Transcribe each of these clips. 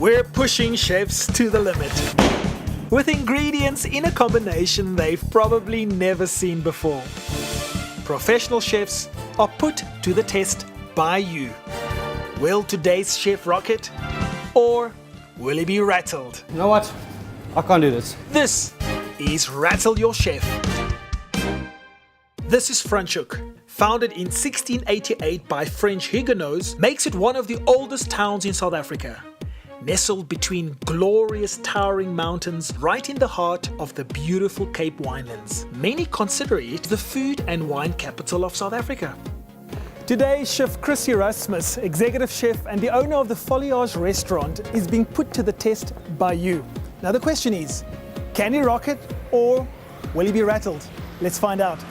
We're pushing chefs to the limit with ingredients in a combination they've probably never seen before. Professional chefs are put to the test by you. Will today's chef rock it? Or will he be rattled? You know what? I can't do this. This is Rattle Your Chef. This is Franschhoek, founded in 1688 by French Huguenots, makes it one of the oldest towns in South Africa. Nestled between glorious towering mountains right in the heart of the beautiful Cape Winelands. Many consider it the food and wine capital of South Africa. Today, Chef Chris Erasmus, executive chef and the owner of the Foliage restaurant, is being put to the test by you. Now the question is, can he rock it or will he be rattled? Let's find out.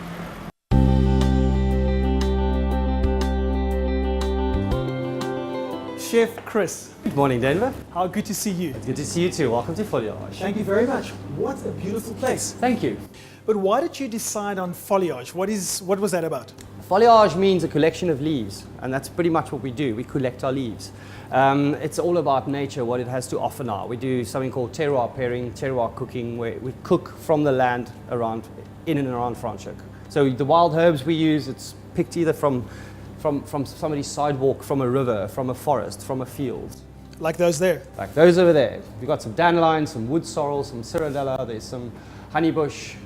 Chef Chris. Good morning, Denver. How good to see you. Good to see you too. Welcome to Foliage. Thank you very much. What a beautiful place. Thank you. But why did you decide on foliage? What was that about? Foliage means a collection of leaves, and that's pretty much what we do. We collect our leaves. It's all about nature, what it has to offer now. We do something called terroir pairing, terroir cooking, where we cook from the land in and around Franschhoek. So the wild herbs we use, it's picked either from somebody's sidewalk, from a river, from a forest, from a field. Like those there? Like those over there. We've got some dandelions, some wood sorrel, some cirrudella, there's some honeybush,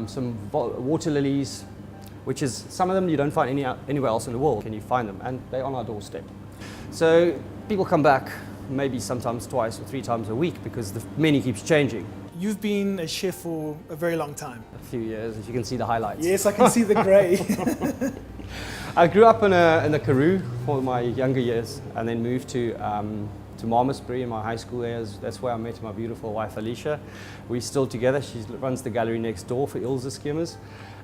some water lilies, which is, some of them you don't find anywhere else in the world. Can you find them? And they're on our doorstep. So people come back maybe sometimes twice or 3 times a week because the menu keeps changing. You've been a chef for a very long time. A few years, if you can see the highlights. Yes, I can see the grey. I grew up in the Karoo for my younger years and then moved to Malmesbury in my high school years. That's where I met my beautiful wife Alicia. We're still together. She runs the gallery next door for Ilse Skimmers.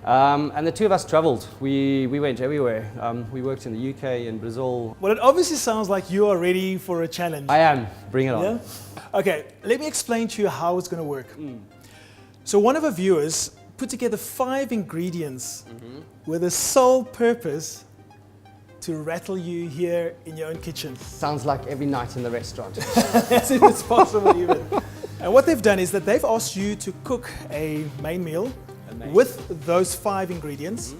And the two of us traveled. We went everywhere. We worked in the UK and Brazil. Well, it obviously sounds like you are ready for a challenge. I am. Bring it on. Yeah? Okay, let me explain to you how it's going to work. So one of our viewers put together 5 ingredients with the sole purpose to rattle you here in your own kitchen. Sounds like every night in the restaurant. As if it's possible even. And what they've done is that they've asked you to cook a main meal with those 5 ingredients.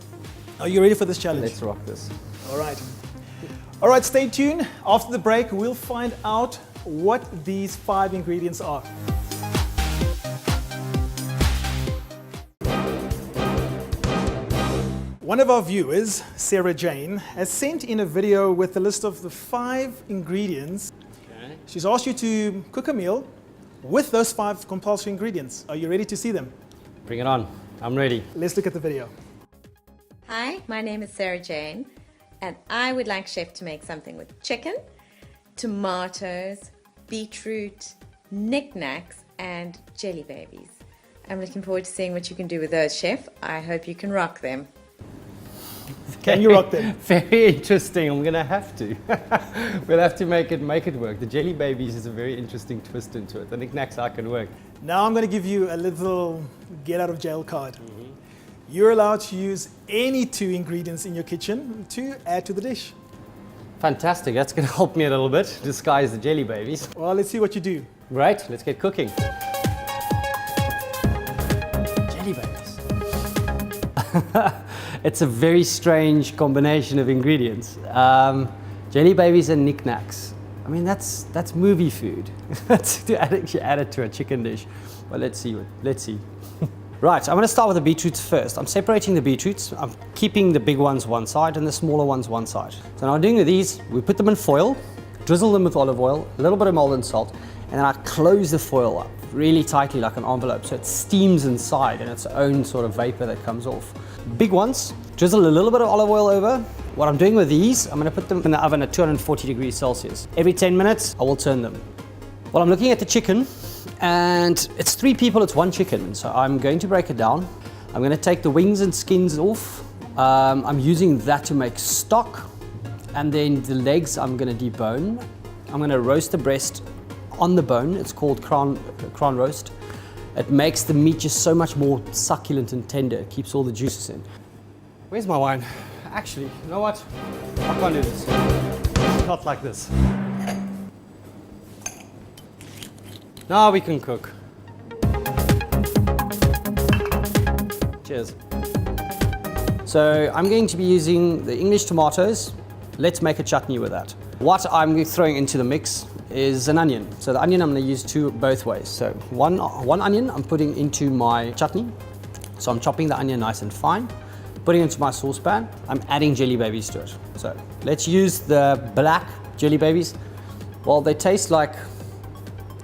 Are you ready for this challenge? Let's rock this. All right. All right, stay tuned. After the break, we'll find out what these 5 ingredients are. One of our viewers, Sarah Jane, has sent in a video with a list of the 5 ingredients. Okay. She's asked you to cook a meal with those 5 compulsory ingredients. Are you ready to see them? Bring it on. I'm ready. Let's look at the video. Hi, my name is Sarah Jane, and I would like Chef to make something with chicken, tomatoes, beetroot, knickknacks, and jelly babies. I'm looking forward to seeing what you can do with those, Chef. I hope you can rock them. Can you rock them? Very interesting. I'm going to have to. We'll have to make it work. The jelly babies is a very interesting twist into it. The knickknacks I can work. Now I'm going to give you a little get out of jail card. You're allowed to use any 2 ingredients in your kitchen to add to the dish. Fantastic. That's going to help me a little bit. Disguise the jelly babies. Well, let's see what you do. Right. Let's get cooking. Jelly babies. It's a very strange combination of ingredients. Jelly babies and knickknacks. I mean, that's movie food. To add it to a chicken dish. Well, let's see. Right, I'm going to start with the beetroots first. I'm separating the beetroots. I'm keeping the big ones one side and the smaller ones one side. So now doing with these, we put them in foil, drizzle them with olive oil, a little bit of Maldon salt, and then I close the foil up really tightly like an envelope so it steams inside and its own sort of vapor that comes off. Big ones, drizzle a little bit of olive oil over. What I'm doing with these, I'm going to put them in the oven at 240 degrees Celsius. Every 10 minutes, I will turn them. Well, I'm looking at the chicken, and it's 3 people, it's 1 chicken. So I'm going to break it down. I'm going to take the wings and skins off. I'm using that to make stock. And then the legs I'm going to debone. I'm going to roast the breast on the bone. It's called crown roast. It makes the meat just so much more succulent and tender. It keeps all the juices in. Where's my wine? Actually, you know what? I can't do this. Not like this. Now we can cook. Cheers. So I'm going to be using the English tomatoes. Let's make a chutney with that. What I'm throwing into the mix is an onion. So the onion I'm going to use both ways. So one onion I'm putting into my chutney. So I'm chopping the onion nice and fine, putting it into my saucepan. I'm adding jelly babies to it. So let's use the black jelly babies. Well, they taste like,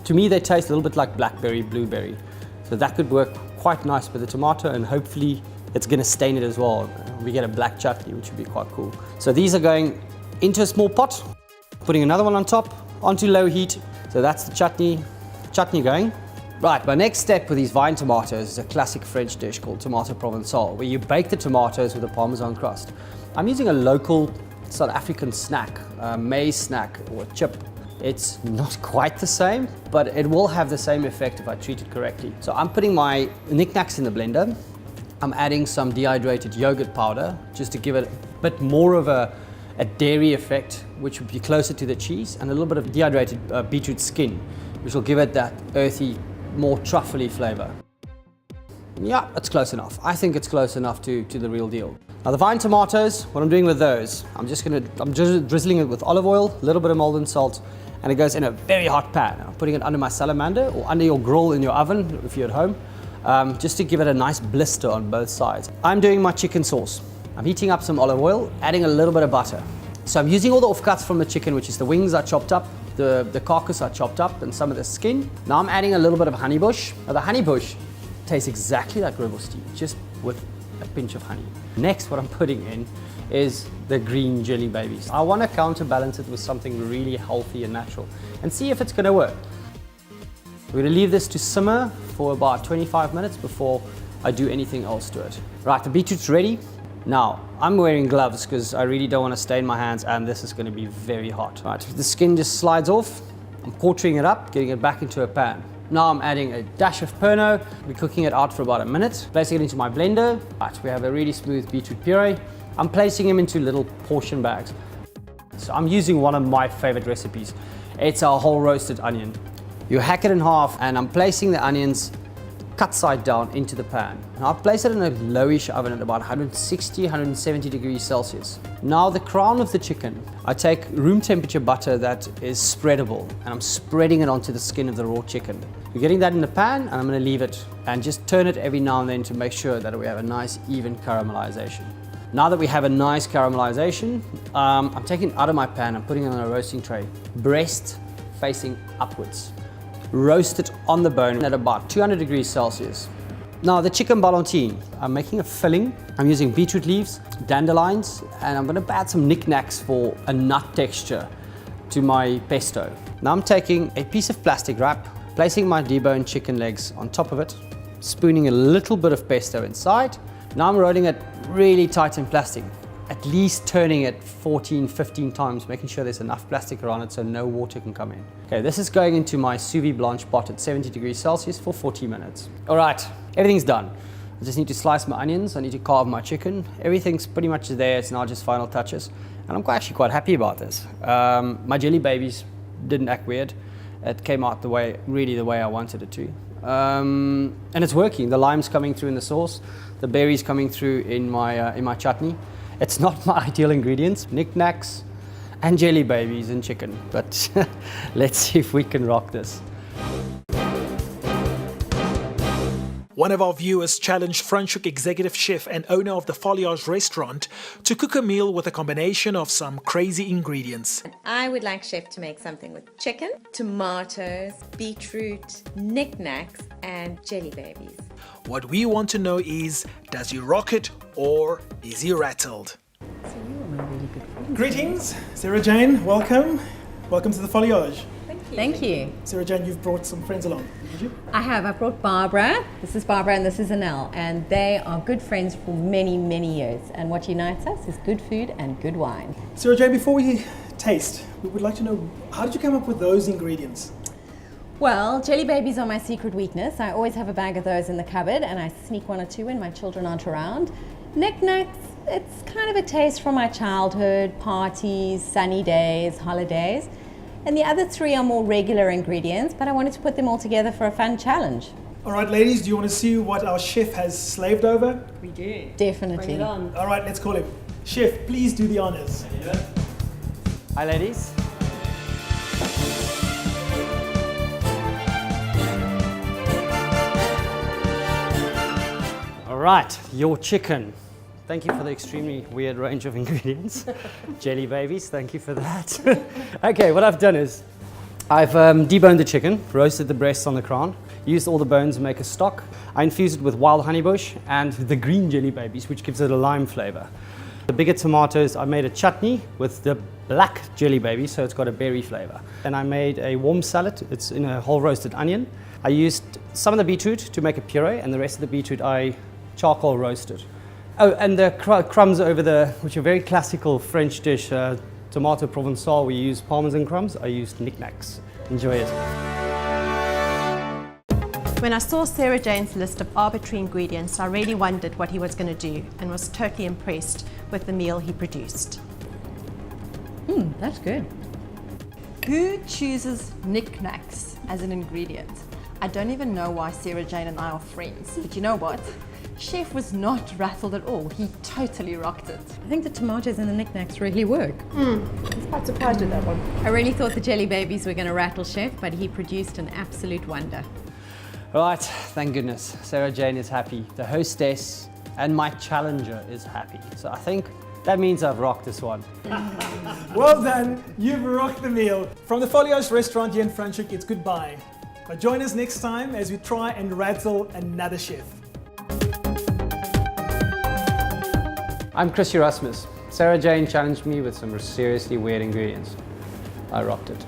to me they taste a little bit like blackberry, blueberry. So that could work quite nice with the tomato, and hopefully it's going to stain it as well. We get a black chutney, which would be quite cool. So these are going into a small pot, putting another one on top, onto low heat. So that's the chutney going. Right, my next step with these vine tomatoes is a classic French dish called tomato provençal, where you bake the tomatoes with a parmesan crust. I'm using a local South African snack, a maize snack or a chip. It's not quite the same, but it will have the same effect if I treat it correctly. So I'm putting my knickknacks in the blender. I'm adding some dehydrated yogurt powder just to give it a bit more of a dairy effect, which would be closer to the cheese, and a little bit of dehydrated beetroot skin, which will give it that earthy, more truffly flavor. Yeah, it's close enough. I think it's close enough to the real deal. Now the vine tomatoes, what I'm doing with those, I'm just drizzling it with olive oil, a little bit of molten salt, and it goes in a very hot pan. I'm putting it under my salamander or under your grill in your oven if you're at home, just to give it a nice blister on both sides. I'm doing my chicken sauce. I'm heating up some olive oil, adding a little bit of butter. So I'm using all the offcuts from the chicken, which is the wings are chopped up, the carcass are chopped up, and some of the skin. Now I'm adding a little bit of honey bush. Now the honey bush tastes exactly like rooibos tea, just with a pinch of honey. Next, what I'm putting in is the green jelly babies. I want to counterbalance it with something really healthy and natural and see if it's going to work. We're going to leave this to simmer for about 25 minutes before I do anything else to it. Right, the beetroot's ready. Now, I'm wearing gloves because I really don't want to stain my hands, and this is going to be very hot. Right, the skin just slides off. I'm quartering it up, getting it back into a pan. Now I'm adding a dash of Pernod. We're cooking it out for about a minute. Placing it into my blender. Right, we have a really smooth beetroot puree. I'm placing them into little portion bags. So I'm using one of my favorite recipes. It's a whole roasted onion. You hack it in half, and I'm placing the onions cut side down into the pan. And I'll place it in a lowish oven at about 160, 170 degrees Celsius. Now the crown of the chicken, I take room temperature butter that is spreadable, and I'm spreading it onto the skin of the raw chicken. We're getting that in the pan, and I'm going to leave it and just turn it every now and then to make sure that we have a nice even caramelization. Now that we have a nice caramelization, I'm taking it out of my pan and putting it on a roasting tray, breast facing upwards. Roast it on the bone at about 200 degrees Celsius. Now the chicken ballotine, I'm making a filling. I'm using beetroot leaves, dandelions, and I'm going to add some knickknacks for a nut texture to my pesto. Now I'm taking a piece of plastic wrap, placing my deboned chicken legs on top of it, spooning a little bit of pesto inside. Now I'm rolling it really tight in plastic, at least turning it 14, 15 times, making sure there's enough plastic around it so no water can come in. Okay, this is going into my sous vide blanche pot at 70 degrees Celsius for 40 minutes. All right, everything's done. I just need to slice my onions, I need to carve my chicken. Everything's pretty much there, it's now just final touches. And I'm actually quite happy about this. My jelly babies didn't act weird. It came out really the way I wanted it to. And it's working. The lime's coming through in the sauce, the berries coming through in my chutney. It's not my ideal ingredients, knickknacks and jelly babies and chicken, but let's see if we can rock this. One of our viewers challenged Franschhoek executive chef and owner of the Foliage restaurant to cook a meal with a combination of some crazy ingredients. And I would like Chef to make something with chicken, tomatoes, beetroot, knickknacks, and jelly babies. What we want to know is, does he rock it or is he rattled? Greetings, Sarah Jane, welcome. Welcome to the Foliage. Thank you. Sarah Jane, you've brought some friends along, did you? I have. I brought Barbara. This is Barbara and this is Anel. And they are good friends for many, many years. And what unites us is good food and good wine. Sarah Jane, before we taste, we would like to know, how did you come up with those ingredients? Well, jelly babies are my secret weakness. I always have a bag of those in the cupboard and I sneak one or two when my children aren't around. Knickknacks, it's kind of a taste from my childhood, parties, sunny days, holidays. And the other 3 are more regular ingredients, but I wanted to put them all together for a fun challenge. All right, ladies, do you want to see what our chef has slaved over? We do. Definitely. Bring it on. All right, let's call him. Chef, please do the honors. Hi, ladies. All right, your chicken. Thank you for the extremely weird range of ingredients. Jelly babies, thank you for that. Okay, what I've done is I've deboned the chicken, roasted the breasts on the crown, used all the bones to make a stock. I infused it with wild honeybush and the green jelly babies, which gives it a lime flavor. The bigger tomatoes, I made a chutney with the black jelly babies, so it's got a berry flavor. And I made a warm salad. It's in a whole roasted onion. I used some of the beetroot to make a puree, and the rest of the beetroot I charcoal roasted. Oh, and the crumbs over the, which are very classical French dish, tomato provençal, we use parmesan crumbs. I used knickknacks. Enjoy it. When I saw Sarah Jane's list of arbitrary ingredients, I really wondered what he was going to do and was totally impressed with the meal he produced. That's good. Who chooses knickknacks as an ingredient? I don't even know why Sarah Jane and I are friends, but you know what? Chef was not rattled at all. He totally rocked it. I think the tomatoes and the knickknacks really work. I was quite surprised with that one. I really thought the jelly babies were going to rattle Chef, but he produced an absolute wonder. Right, thank goodness. Sarah Jane is happy. The hostess and my challenger is happy. So I think that means I've rocked this one. Well done, you've rocked the meal. From the Folios restaurant here in Franschhoek, it's goodbye. But join us next time as we try and rattle another chef. I'm Chris Erasmus. Sarah Jane challenged me with some seriously weird ingredients. I rocked it.